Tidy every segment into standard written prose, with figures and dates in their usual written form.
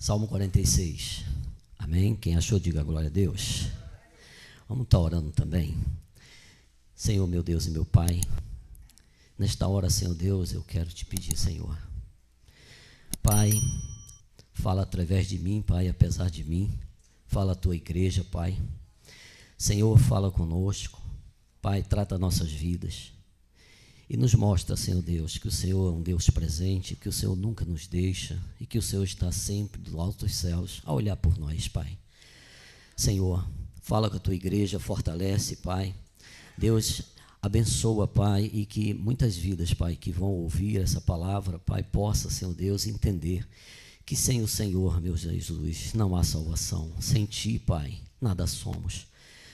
Salmo 46. Amém? Quem achou, diga glória a Deus. Vamos estar orando também. Senhor, meu Deus e meu Pai, nesta hora, Senhor Deus, eu quero te pedir, Senhor. Pai, fala através de mim, Pai, apesar de mim. Fala a tua igreja, Pai. Senhor, fala conosco. Pai, trata nossas vidas. E nos mostra, Senhor Deus, que o Senhor é um Deus presente, que o Senhor nunca nos deixa e que o Senhor está sempre do alto dos céus a olhar por nós, Pai. Senhor, fala com a tua igreja, fortalece, Pai. Deus, abençoa, Pai, e que muitas vidas, Pai, que vão ouvir essa palavra, Pai, possa, Senhor Deus, entender que sem o Senhor, meu Jesus, não há salvação. Sem ti, Pai, nada somos.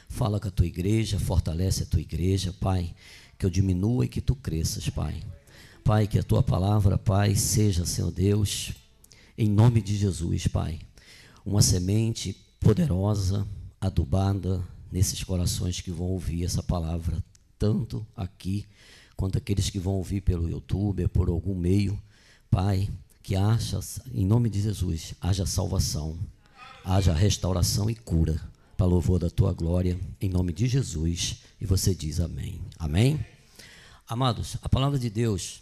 Fala com a tua igreja, fortalece a tua igreja, Pai, que eu diminua e que tu cresças, Pai. Pai, que a tua palavra, Pai, seja, Senhor Deus, em nome de Jesus, Pai, uma semente poderosa, adubada nesses corações que vão ouvir essa palavra, tanto aqui, quanto aqueles que vão ouvir pelo YouTube, por algum meio, Pai, que haja, em nome de Jesus, haja salvação, haja restauração e cura, para louvor da tua glória, em nome de Jesus, e você diz amém. Amém? Amados, a palavra de Deus,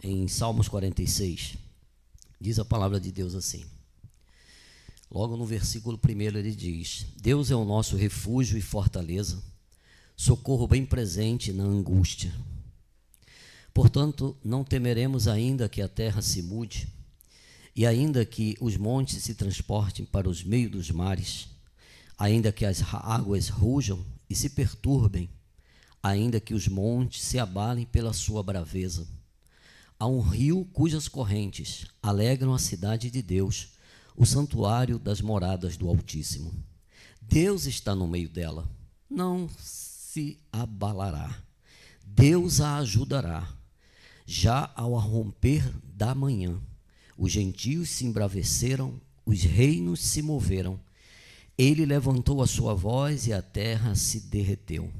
em Salmos 46, diz a palavra de Deus assim, logo no versículo 1 ele diz: Deus é o nosso refúgio e fortaleza, socorro bem presente na angústia. Portanto, não temeremos ainda que a terra se mude, e ainda que os montes se transportem para os meios dos mares, ainda que as águas rujam e se perturbem, ainda que os montes se abalem pela sua braveza. Há um rio cujas correntes alegram a cidade de Deus, o santuário das moradas do Altíssimo. Deus está no meio dela, não se abalará. Deus a ajudará. Já ao romper da manhã, os gentios se embraveceram, os reinos se moveram. Ele levantou a sua voz e a terra se derreteu.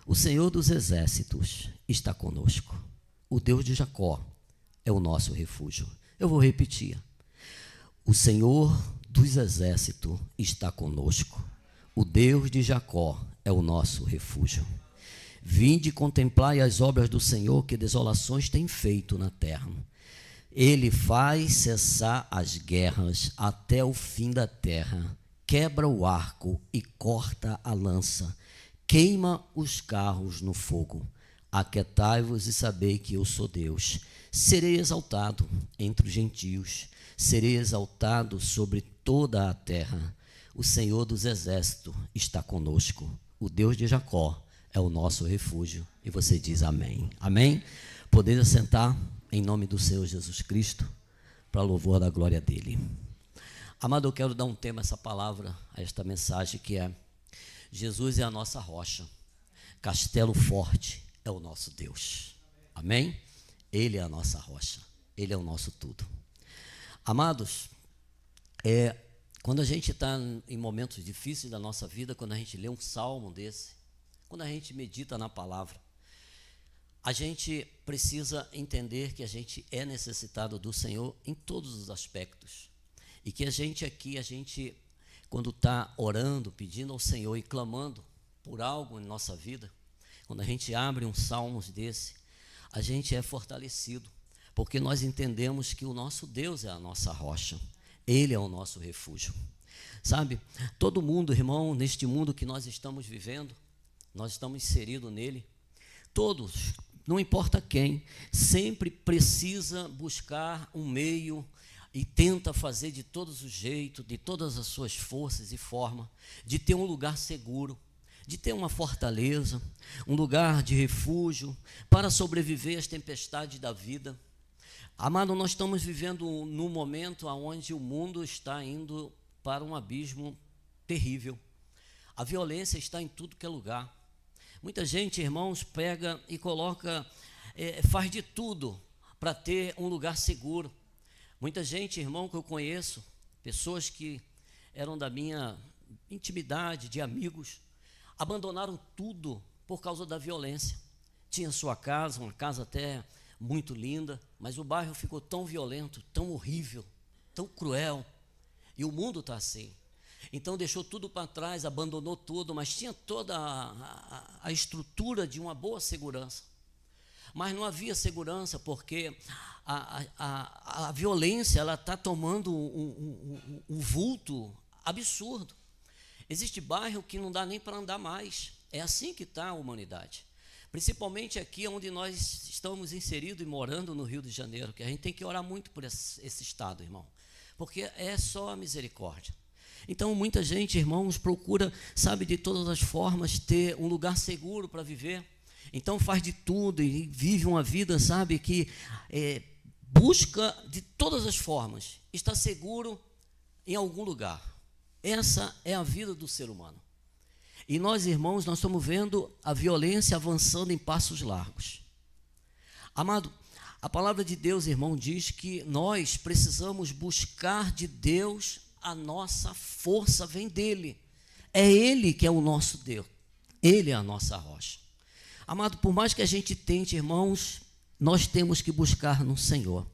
O Senhor dos exércitos está conosco. O Deus de Jacó é o nosso refúgio. Eu vou repetir. O Senhor dos exércitos está conosco. O Deus de Jacó é o nosso refúgio. Vinde contemplai as obras do Senhor, que desolações tem feito na terra. Ele faz cessar as guerras até o fim da terra. Quebra o arco e corta a lança, queima os carros no fogo. Aquietai-vos e sabei que eu sou Deus. Serei exaltado entre os gentios, serei exaltado sobre toda a terra. O Senhor dos exércitos está conosco. O Deus de Jacó é o nosso refúgio. E você diz amém. Amém? Poder assentar em nome do Senhor Jesus Cristo, para louvor da glória dele. Amado, eu quero dar um tema a essa palavra, a esta mensagem, que é: Jesus é a nossa rocha, castelo forte é o nosso Deus. Amém? Ele é a nossa rocha, Ele é o nosso tudo. Amados, quando a gente está em momentos difíceis da nossa vida, quando a gente lê um salmo desse, quando a gente medita na palavra, a gente precisa entender que a gente é necessitado do Senhor em todos os aspectos. E que a gente, quando está orando, pedindo ao Senhor e clamando por algo em nossa vida, quando a gente abre um salmo desse, a gente é fortalecido, porque nós entendemos que o nosso Deus é a nossa rocha, Ele é o nosso refúgio. Sabe, todo mundo, irmão, neste mundo que nós estamos vivendo, nós estamos inseridos nele, todos, não importa quem, sempre precisa buscar um meio e tenta fazer de todos os jeitos, de todas as suas forças e formas, de ter um lugar seguro, de ter uma fortaleza, um lugar de refúgio, para sobreviver às tempestades da vida. Amado, nós estamos vivendo num momento onde o mundo está indo para um abismo terrível. A violência está em tudo que é lugar. Muita gente, irmãos, pega e coloca, faz de tudo para ter um lugar seguro. Muita gente, irmão, que eu conheço, pessoas que eram da minha intimidade, de amigos, abandonaram tudo por causa da violência. Tinha sua casa, uma casa até muito linda, mas o bairro ficou tão violento, tão horrível, tão cruel, E o mundo está assim. Então deixou tudo para trás, abandonou tudo, mas tinha toda a estrutura de uma boa segurança. Mas não havia segurança porque a violência ela está tomando um vulto absurdo. Existe bairro que não dá nem para andar mais. É assim que está a humanidade. Principalmente aqui onde nós estamos inseridos e morando no Rio de Janeiro, que a gente tem que orar muito por esse estado, irmão, porque é só a misericórdia. Então, muita gente, irmãos, procura, sabe, de todas as formas, ter um lugar seguro para viver. Então, faz de tudo e vive uma vida, sabe, que busca de todas as formas estar seguro em algum lugar. Essa é a vida do ser humano. E nós, irmãos, nós estamos vendo a violência avançando em passos largos. Amado, a palavra de Deus, irmão, diz que nós precisamos buscar de Deus. A nossa força vem dele. É ele que é o nosso Deus. Ele é a nossa rocha. Amado, por mais que a gente tente, irmãos, nós temos que buscar no Senhor.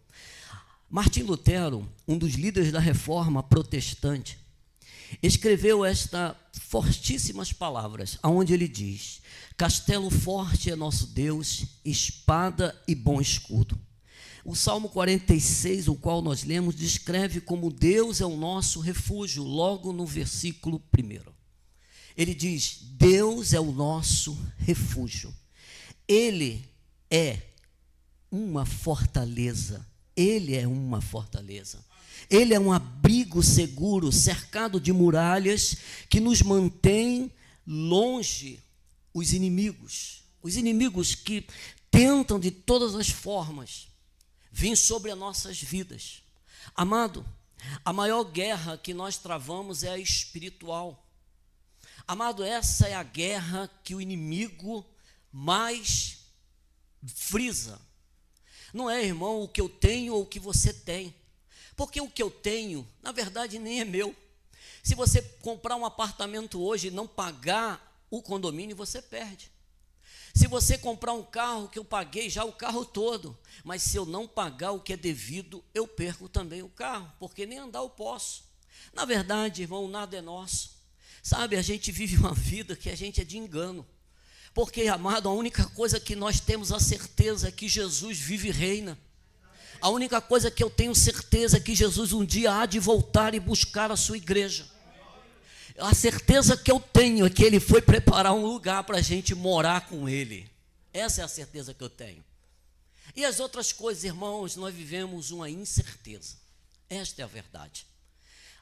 Martim Lutero, um dos líderes da Reforma protestante, escreveu estas fortíssimas palavras, onde ele diz: castelo forte é nosso Deus, espada e bom escudo. O Salmo 46, o qual nós lemos, descreve como Deus é o nosso refúgio, logo no versículo 1. Ele diz: Deus é o nosso refúgio. Ele é uma fortaleza. Ele é uma fortaleza. Ele é um abrigo seguro, cercado de muralhas, que nos mantém longe os inimigos. Os inimigos que tentam de todas as formas vir sobre as nossas vidas. Amado, a maior guerra que nós travamos é a espiritual. Amado, essa é a guerra que o inimigo mais frisa. Não é, irmão, o que eu tenho ou o que você tem. Porque o que eu tenho, na verdade, nem é meu. Se você comprar um apartamento hoje e não pagar o condomínio, você perde. Se você comprar um carro que eu paguei já o carro todo, mas se eu não pagar o que é devido, eu perco também o carro, porque nem andar eu posso. Na verdade, irmão, nada é nosso. Sabe, a gente vive uma vida que a gente é de engano. Porque, amado, a única coisa que nós temos a certeza é que Jesus vive e reina. A única coisa que eu tenho certeza é que Jesus um dia há de voltar e buscar a sua igreja. A certeza que eu tenho é que Ele foi preparar um lugar para a gente morar com Ele. Essa é a certeza que eu tenho. E as outras coisas, irmãos, nós vivemos uma incerteza. Esta é a verdade.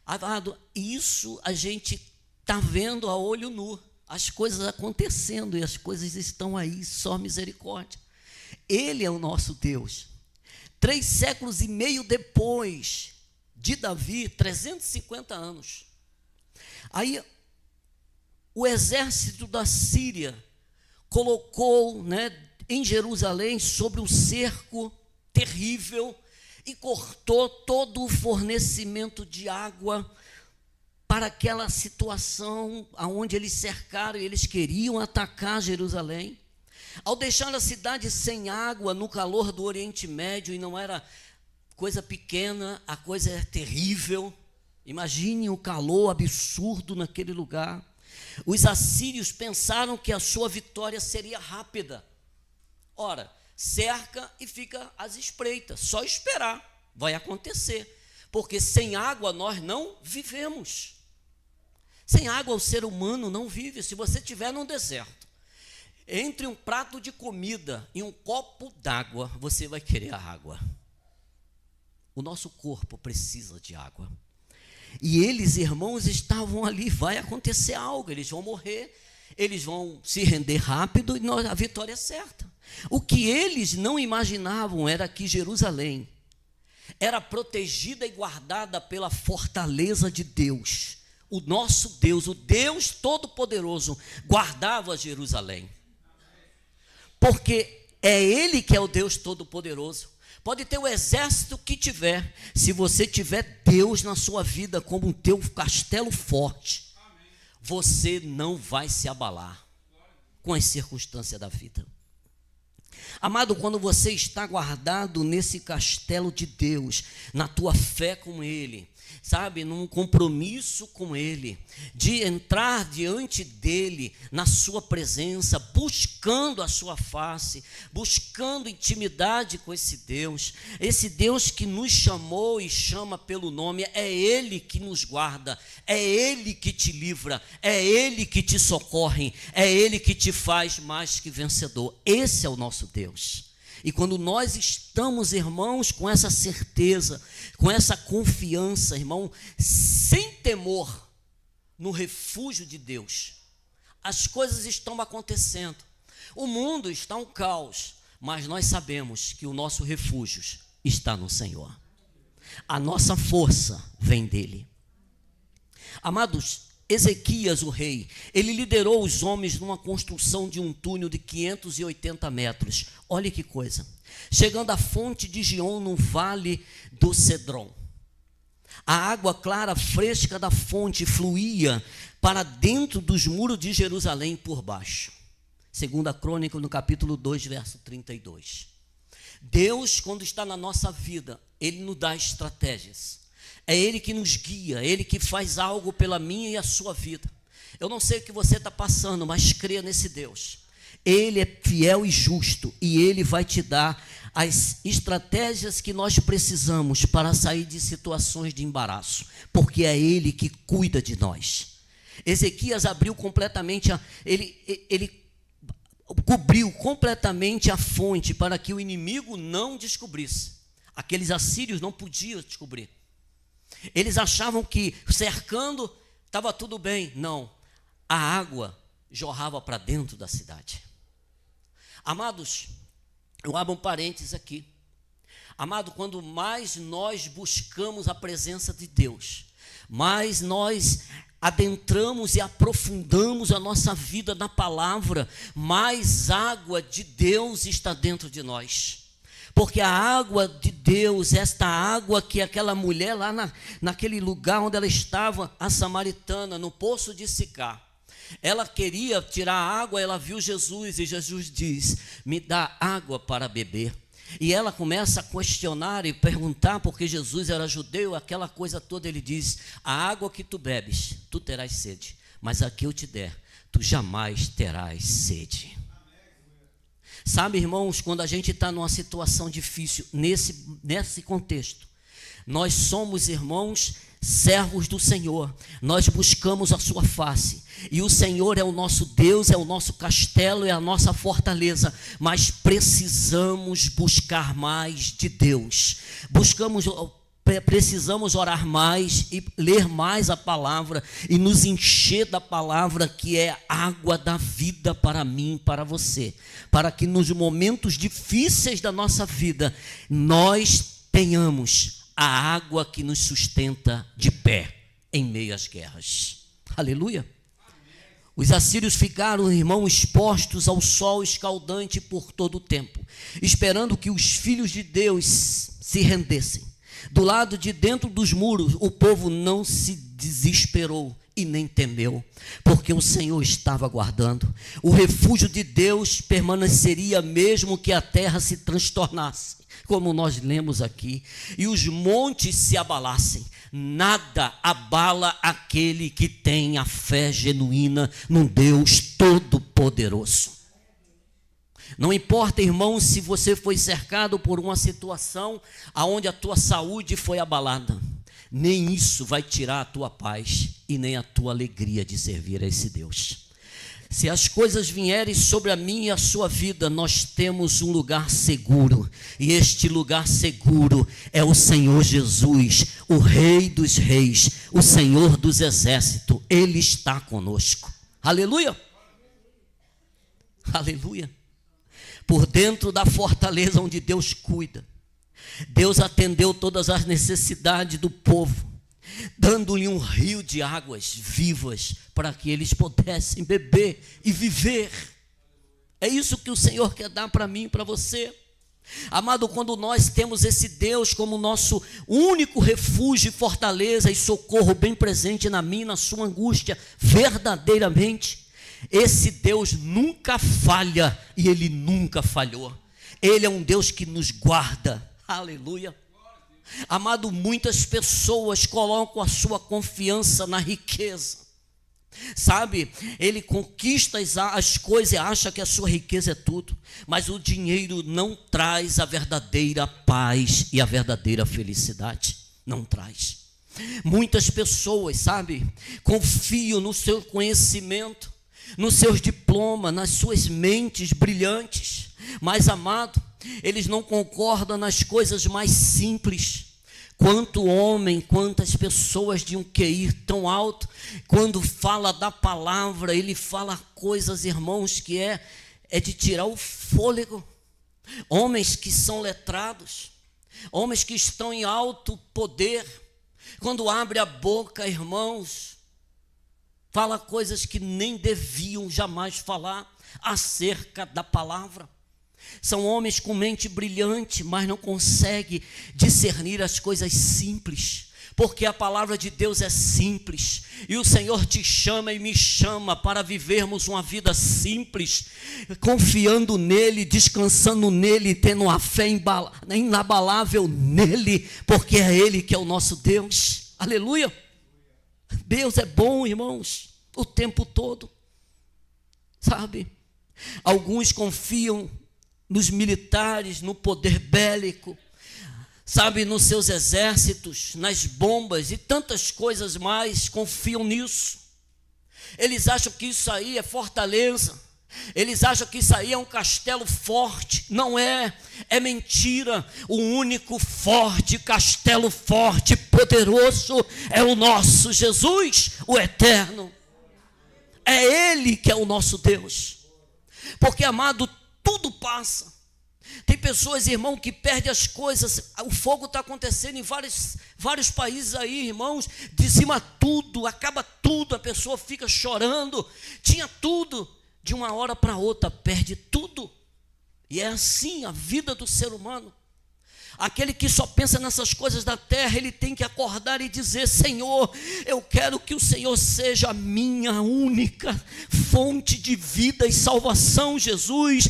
Amado, isso a gente está vendo a olho nu. As coisas acontecendo e as coisas estão aí, só misericórdia. Ele é o nosso Deus. 3 séculos e meio depois de Davi, 350 anos. Aí o exército da Síria colocou, em Jerusalém sobre um cerco terrível e cortou todo o fornecimento de água para aquela situação onde eles cercaram e eles queriam atacar Jerusalém. Ao deixar a cidade sem água no calor do Oriente Médio, e não era coisa pequena, a coisa é terrível. Imagine o calor absurdo naquele lugar. Os assírios pensaram que a sua vitória seria rápida. Ora, cerca e fica às espreitas, só esperar, vai acontecer. Porque sem água nós não vivemos. Sem água o ser humano não vive. Se você estiver num deserto, entre um prato de comida e um copo d'água, você vai querer a água. O nosso corpo precisa de água. E eles, irmãos, estavam ali, vai acontecer algo, eles vão morrer, eles vão se render rápido e a vitória é certa. O que eles não imaginavam era que Jerusalém era protegida e guardada pela fortaleza de Deus. O nosso Deus, o Deus Todo-Poderoso, guardava Jerusalém. Porque é Ele que é o Deus Todo-Poderoso. Pode ter o exército que tiver, se você tiver Deus na sua vida como um teu castelo forte, você não vai se abalar com as circunstâncias da vida. Amado, quando você está guardado nesse castelo de Deus, na tua fé com Ele, sabe, num compromisso com Ele, de entrar diante dEle, na sua presença, buscando a sua face, buscando intimidade com esse Deus que nos chamou e chama pelo nome, é Ele que nos guarda, é Ele que te livra, é Ele que te socorre, é Ele que te faz mais que vencedor. Esse é o nosso Deus. E quando nós estamos, irmãos, com essa certeza, com essa confiança, irmão, sem temor, no refúgio de Deus, as coisas estão acontecendo. O mundo está um caos, mas nós sabemos que o nosso refúgio está no Senhor. A nossa força vem dEle. Amados, Ezequias, o rei, ele liderou os homens numa construção de um túnel de 580 metros. Olha que coisa. Chegando à fonte de Gion, no vale do Cedron. A água clara, fresca da fonte fluía para dentro dos muros de Jerusalém por baixo. Segunda Crônica, no capítulo 2, verso 32. Deus, quando está na nossa vida, Ele nos dá estratégias. É Ele que nos guia, é Ele que faz algo pela minha e a sua vida. Eu não sei o que você está passando, mas creia nesse Deus. Ele é fiel e justo, e Ele vai te dar as estratégias que nós precisamos para sair de situações de embaraço, porque é Ele que cuida de nós. Ezequias abriu completamente, ele cobriu completamente a fonte para que o inimigo não descobrisse. Aqueles assírios não podiam descobrir. Eles achavam que cercando estava tudo bem. Não, a água jorrava para dentro da cidade. Amados, eu abro um parênteses aqui. Amado, quando mais nós buscamos a presença de Deus, mais nós adentramos e aprofundamos a nossa vida na palavra, mais água de Deus está dentro de nós. Porque a água de Deus, esta água que aquela mulher lá naquele lugar onde ela estava, a samaritana, no poço de Sicar, ela queria tirar a água, ela viu Jesus e Jesus diz, me dá água para beber. E ela começa a questionar e perguntar, porque Jesus era judeu, aquela coisa toda. Ele diz, a água que tu bebes, tu terás sede, mas a que eu te der, tu jamais terás sede. Sabe, irmãos, quando a gente está numa situação difícil, nesse contexto, nós somos, irmãos, servos do Senhor, nós buscamos a sua face, e o Senhor é o nosso Deus, é o nosso castelo, é a nossa fortaleza, mas precisamos buscar mais de Deus, precisamos orar mais e ler mais a palavra e nos encher da palavra, que é água da vida para mim e para você, para que nos momentos difíceis da nossa vida nós tenhamos a água que nos sustenta de pé em meio às guerras. Aleluia. Os assírios ficaram, irmão, expostos ao sol escaldante por todo o tempo, esperando que os filhos de Deus se rendessem. Do lado de dentro dos muros, o povo não se desesperou e nem temeu, porque o Senhor estava guardando. O refúgio de Deus permaneceria mesmo que a terra se transtornasse, como nós lemos aqui, e os montes se abalassem. Nada abala aquele que tem a fé genuína num Deus todo-poderoso. Não importa, irmão, se você foi cercado por uma situação onde a tua saúde foi abalada, nem isso vai tirar a tua paz e nem a tua alegria de servir a esse Deus. Se as coisas vierem sobre a minha e a sua vida, nós temos um lugar seguro, e este lugar seguro é o Senhor Jesus, o Rei dos Reis, o Senhor dos Exércitos. Ele está conosco. Aleluia! Aleluia! Por dentro da fortaleza onde Deus cuida, Deus atendeu todas as necessidades do povo, dando-lhe um rio de águas vivas para que eles pudessem beber e viver. É isso que o Senhor quer dar para mim e para você. Amado, quando nós temos esse Deus como nosso único refúgio, fortaleza e socorro bem presente na minha e na sua angústia, verdadeiramente, esse Deus nunca falha e Ele nunca falhou. Ele é um Deus que nos guarda. Aleluia. Amado, muitas pessoas colocam a sua confiança na riqueza. Sabe, ele conquista as coisas e acha que a sua riqueza é tudo. Mas o dinheiro não traz a verdadeira paz e a verdadeira felicidade. Não traz. Muitas pessoas, sabe, confiam no seu conhecimento, nos seus diplomas, nas suas mentes brilhantes. Mas, amado, eles não concordam nas coisas mais simples. Quanto homem, quantas pessoas de um QI tão alto, quando fala da palavra, ele fala coisas, irmãos, que é de tirar o fôlego. Homens que são letrados, homens que estão em alto poder, quando abre a boca, irmãos, fala coisas que nem deviam jamais falar acerca da palavra. São homens com mente brilhante, mas não conseguem discernir as coisas simples, porque a palavra de Deus é simples, e o Senhor te chama e me chama para vivermos uma vida simples, confiando nele, descansando nele, tendo uma fé inabalável nele, porque é ele que é o nosso Deus. Aleluia. Deus é bom, irmãos, o tempo todo. Sabe, alguns confiam nos militares, no poder bélico, sabe, nos seus exércitos, nas bombas e tantas coisas mais, confiam nisso. Eles acham que isso aí é fortaleza, eles acham que isso aí é um castelo forte. Não é, é mentira. O único forte, castelo forte, poderoso é o nosso Jesus, o eterno. É Ele que é o nosso Deus. Porque, amado, tudo passa. Tem pessoas, irmão, que perdem as coisas. O fogo está acontecendo em vários países aí, irmãos. Dizima tudo, acaba tudo. A pessoa fica chorando. Tinha tudo, de uma hora para outra perde tudo. E é assim a vida do ser humano. Aquele que só pensa nessas coisas da terra, ele tem que acordar e dizer: Senhor, eu quero que o Senhor seja a minha única fonte de vida e salvação. Jesus,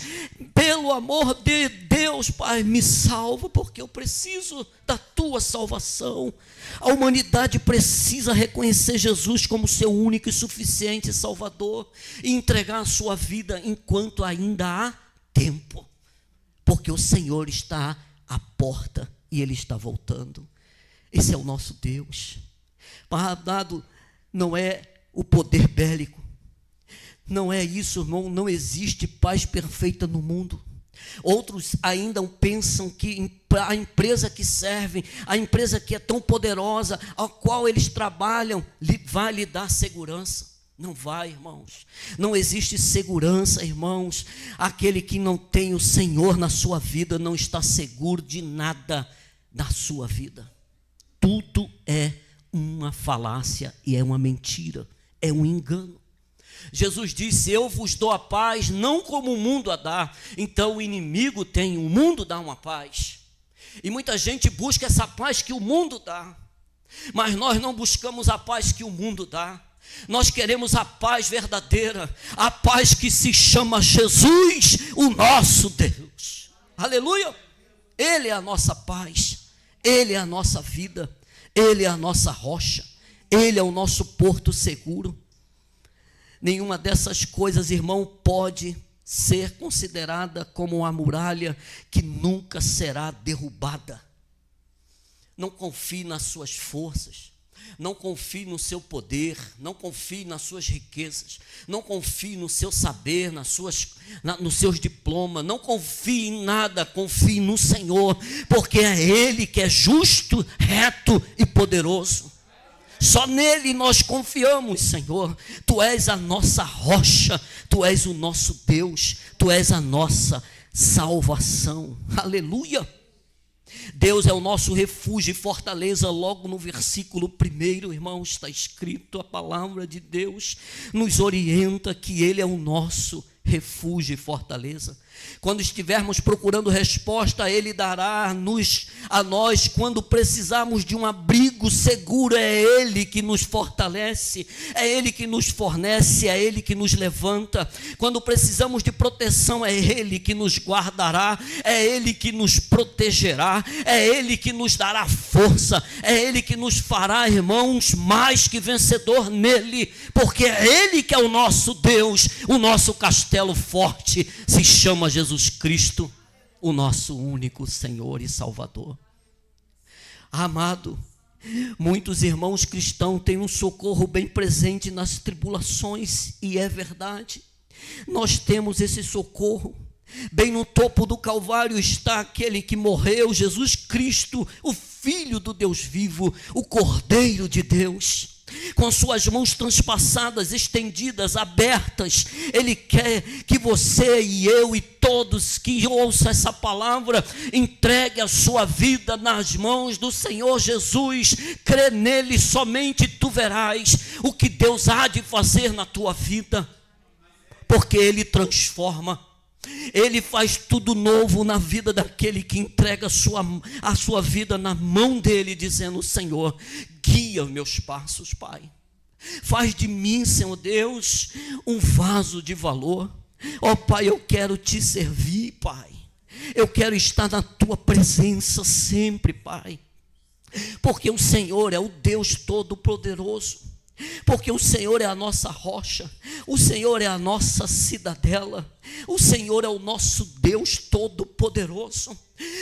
pelo amor de Deus, Pai, me salva, porque eu preciso da tua salvação. A humanidade precisa reconhecer Jesus como seu único e suficiente Salvador e entregar a sua vida enquanto ainda há tempo, porque o Senhor está à porta e Ele está voltando. Esse é o nosso Deus. Amado, não é o poder bélico, não é isso, irmão. Não existe paz perfeita no mundo. Outros ainda pensam que a empresa que servem, a empresa que é tão poderosa, a qual eles trabalham, vai lhe dar segurança. Não vai, irmãos. Não existe segurança, irmãos. Aquele que não tem o Senhor na sua vida não está seguro de nada na sua vida. Tudo é uma falácia e é uma mentira, é um engano. Jesus disse: eu vos dou a paz, não como o mundo a dá. Então o inimigo tem, o mundo dá uma paz. E muita gente busca essa paz que o mundo dá, mas nós não buscamos a paz que o mundo dá. Nós queremos a paz verdadeira, a paz que se chama Jesus, o nosso Deus. Aleluia. Ele é a nossa paz, Ele é a nossa vida, Ele é a nossa rocha, Ele é o nosso porto seguro. Nenhuma dessas coisas, irmão, pode ser considerada como uma muralha que nunca será derrubada. Não confie nas suas forças, não confie no seu poder, não confie nas suas riquezas, não confie no seu saber, nos seus diplomas, não confie em nada, confie no Senhor, porque é Ele que é justo, reto e poderoso. Só nele nós confiamos, Senhor. Tu és a nossa rocha, Tu és o nosso Deus, Tu és a nossa salvação. Aleluia. Deus é o nosso refúgio e fortaleza. Logo no versículo 1, irmão, está escrito: a palavra de Deus nos orienta que Ele é o nosso refúgio e fortaleza. Quando estivermos procurando resposta, Ele dará a nós. Quando precisarmos de um abrigo seguro, é Ele que nos fortalece, é Ele que nos fornece, é Ele que nos levanta. Quando precisamos de proteção, é Ele que nos guardará, é Ele que nos protegerá, é Ele que nos dará força, é Ele que nos fará, irmãos, mais que vencedor nele, porque é Ele que é o nosso Deus, o nosso castelo forte se chama Jesus Cristo, o nosso único Senhor e Salvador. Amado, muitos irmãos cristãos têm um socorro bem presente nas tribulações, e é verdade, nós temos esse socorro. Bem no topo do Calvário está aquele que morreu, Jesus Cristo, o Filho do Deus vivo, o Cordeiro de Deus. Com suas mãos transpassadas, estendidas, abertas, Ele quer que você e eu e todos que ouçam essa palavra entregue a sua vida nas mãos do Senhor Jesus. Crê nele, somente tu verás o que Deus há de fazer na tua vida, porque Ele transforma. Ele faz tudo novo na vida daquele que entrega a sua vida na mão dele, dizendo: Senhor, guia meus passos, Pai. Faz de mim, Senhor Deus, um vaso de valor. Ó Pai, eu quero te servir, Pai. Eu quero estar na tua presença sempre, Pai. Porque o Senhor é o Deus Todo-Poderoso. Porque o Senhor é a nossa rocha, o Senhor é a nossa cidadela, o Senhor é o nosso Deus Todo-Poderoso.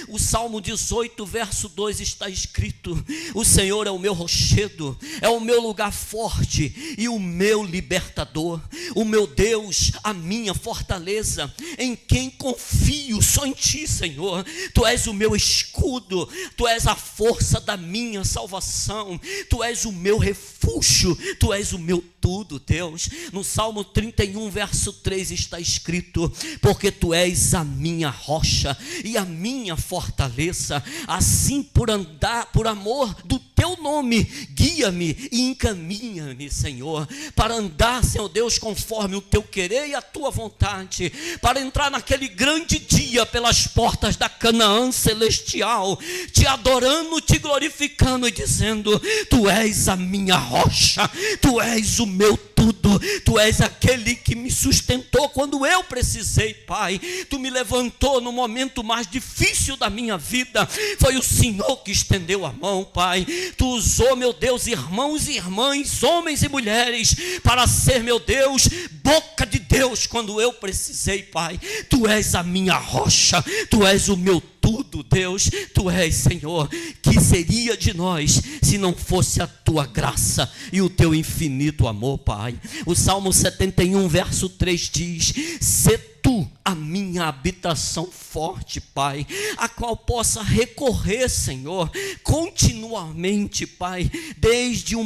O Salmo 18, verso 2 está escrito: o Senhor é o meu rochedo, é o meu lugar forte e o meu libertador, o meu Deus, a minha fortaleza, em quem confio, só em ti, Senhor. Tu és o meu escudo, tu és a força da minha salvação, tu és o meu refúgio, tu és o meu tudo, Deus. No Salmo 31, verso 3 está escrito: porque tu és a minha rocha e a minha fortaleza, assim por amor do teu nome, guia-me e encaminha-me, Senhor, para andar, Senhor Deus, conforme o teu querer e a tua vontade, para entrar naquele grande dia pelas portas da Canaã celestial, te adorando, te glorificando e dizendo: tu és a minha rocha, tu és o meu tudo, tu és aquele que me sustentou quando eu precisei, Pai. Tu me levantou no momento mais difícil da minha vida, foi o Senhor que estendeu a mão, Pai. Tu usou, meu Deus, irmãos e irmãs, homens e mulheres, para ser, meu Deus, boca de Deus quando eu precisei, Pai. Tu és a minha rocha, tu és o meu tudo, Deus. Tu és, Senhor. Que seria de nós se não fosse a tua graça e o teu infinito amor, Pai? O Salmo 71, verso 3 diz: se tu a minha habitação forte, Pai, a qual possa recorrer, Senhor, continuamente, Pai, deste um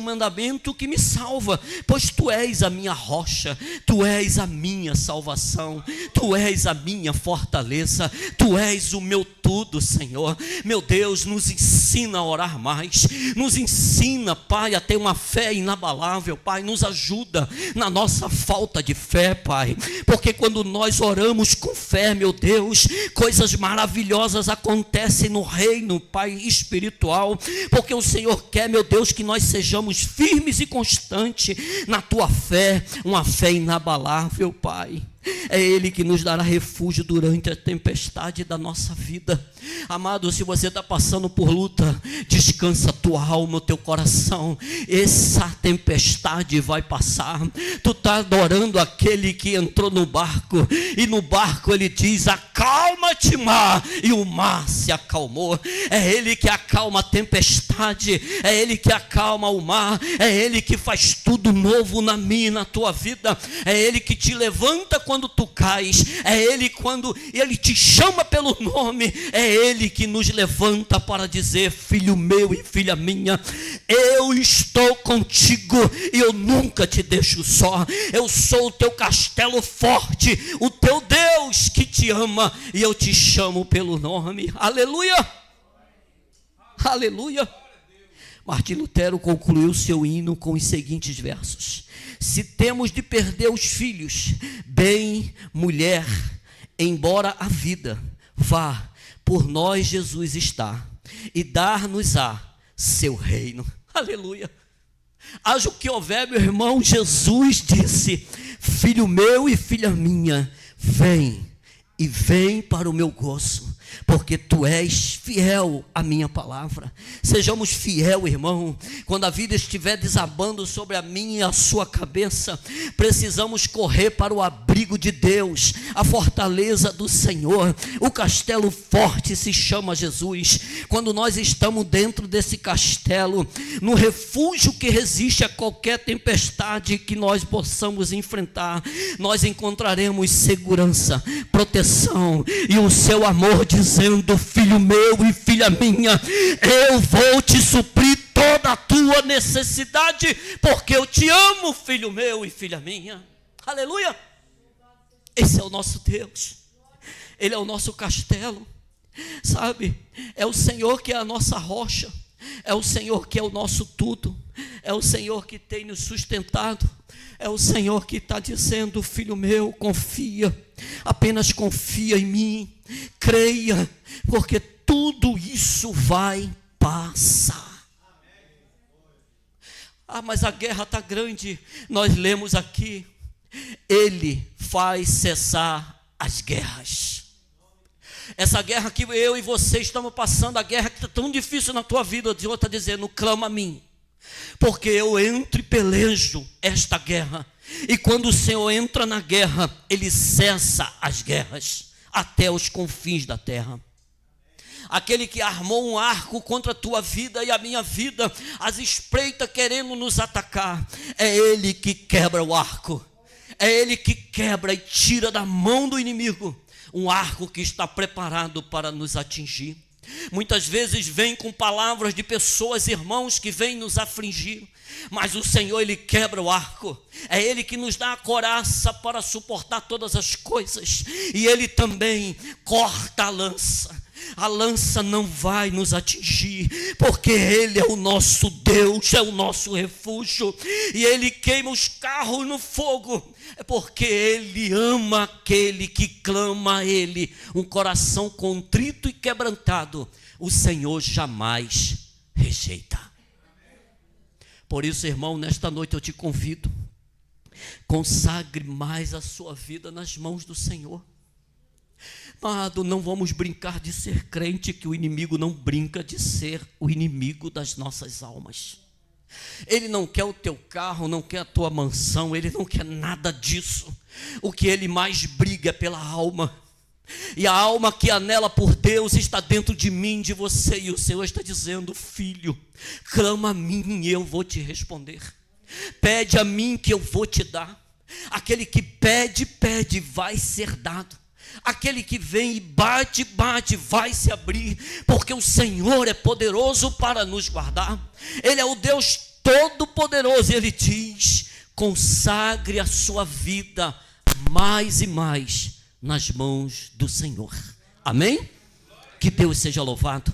mandamento que me salva, pois tu és a minha rocha, tu és a minha salvação, tu és a minha fortaleza, tu és o meu tudo, Senhor. Meu Deus, nos ensina a orar mais, nos ensina, Pai, a ter uma fé inabalável, Pai. Nos ajuda na nossa falta de fé, Pai, porque quando nós oramos com fé, meu Deus, coisas maravilhosas acontecem no reino, Pai, espiritual, porque o Senhor quer, meu Deus, que nós sejamos firmes e constantes na tua fé, uma fé inabalável, Pai. É Ele que nos dará refúgio durante a tempestade da nossa vida. Amado, se você está passando por luta, descansa a tua alma, o teu coração. Essa tempestade vai passar. Tu está adorando aquele que entrou no barco, e no barco ele diz: acalma-te, mar, e o mar se acalmou. É Ele que acalma a tempestade, é Ele que acalma o mar, é Ele que faz tudo novo na minha e na tua vida, é Ele que te levanta quando tu cais, é Ele quando Ele te chama pelo nome, é Ele que nos levanta para dizer: filho meu e filha minha, eu estou contigo e eu nunca te deixo só. Eu sou o teu castelo forte, o teu Deus que te ama, e eu te chamo pelo nome. Aleluia, aleluia. Martim Lutero concluiu seu hino com os seguintes versos: se temos de perder os filhos, bem, mulher embora a vida vá por nós Jesus está, e dar-nos-á seu reino. Aleluia. Haja o que houver, meu irmão, Jesus disse: filho meu e filha minha, vem e vem para o meu gozo, porque tu és fiel à minha palavra. Sejamos fiel, irmão. Quando a vida estiver desabando sobre a minha e a sua cabeça, precisamos correr para o abrigo de Deus, a fortaleza do Senhor. O castelo forte se chama Jesus. Quando nós estamos dentro desse castelo, no refúgio que resiste a qualquer tempestade que nós possamos enfrentar, nós encontraremos segurança, proteção e o seu amor, dizendo: filho meu e filha minha, eu vou te suprir toda a tua necessidade, porque eu te amo, filho meu e filha minha. Aleluia. Esse é o nosso Deus, Ele é o nosso castelo, sabe? É o Senhor que é a nossa rocha, é o Senhor que é o nosso tudo, é o Senhor que tem nos sustentado, é o Senhor que está dizendo: filho meu, confia, apenas confia em mim, creia, porque tudo isso vai passar. Ah, mas a guerra está grande. Nós lemos aqui: Ele faz cessar as guerras. Essa guerra que eu e você estamos passando, a guerra que está tão difícil na tua vida, o Senhor está dizendo: clama a mim, porque eu entro e pelejo esta guerra. E quando o Senhor entra na guerra, Ele cessa as guerras até os confins da terra. Aquele que armou um arco contra a tua vida e a minha vida, as espreita querendo nos atacar, é Ele que quebra o arco, é Ele que quebra e tira da mão do inimigo um arco que está preparado para nos atingir. Muitas vezes vem com palavras de pessoas, irmãos, que vêm nos afligir, mas o Senhor, Ele quebra o arco, é Ele que nos dá a coraça para suportar todas as coisas, e Ele também corta a lança. A lança não vai nos atingir, porque Ele é o nosso Deus, é o nosso refúgio, e Ele queima os carros no fogo, é porque Ele ama aquele que clama a Ele. Um coração contrito e quebrantado, o Senhor jamais rejeita. Por isso, irmão, nesta noite eu te convido: consagre mais a sua vida nas mãos do Senhor. Amado, não vamos brincar de ser crente, que o inimigo não brinca de ser o inimigo das nossas almas. Ele não quer o teu carro, não quer a tua mansão, ele não quer nada disso. O que ele mais briga é pela alma. E a alma que anela por Deus está dentro de mim, de você, e o Senhor está dizendo: filho, clama a mim e eu vou te responder. Pede a mim que eu vou te dar. Aquele que pede, pede, vai ser dado. Aquele que vem e bate, bate, vai se abrir, porque o Senhor é poderoso para nos guardar. Ele é o Deus todo-poderoso, e Ele diz: consagre a sua vida mais e mais nas mãos do Senhor. Amém? Que Deus seja louvado.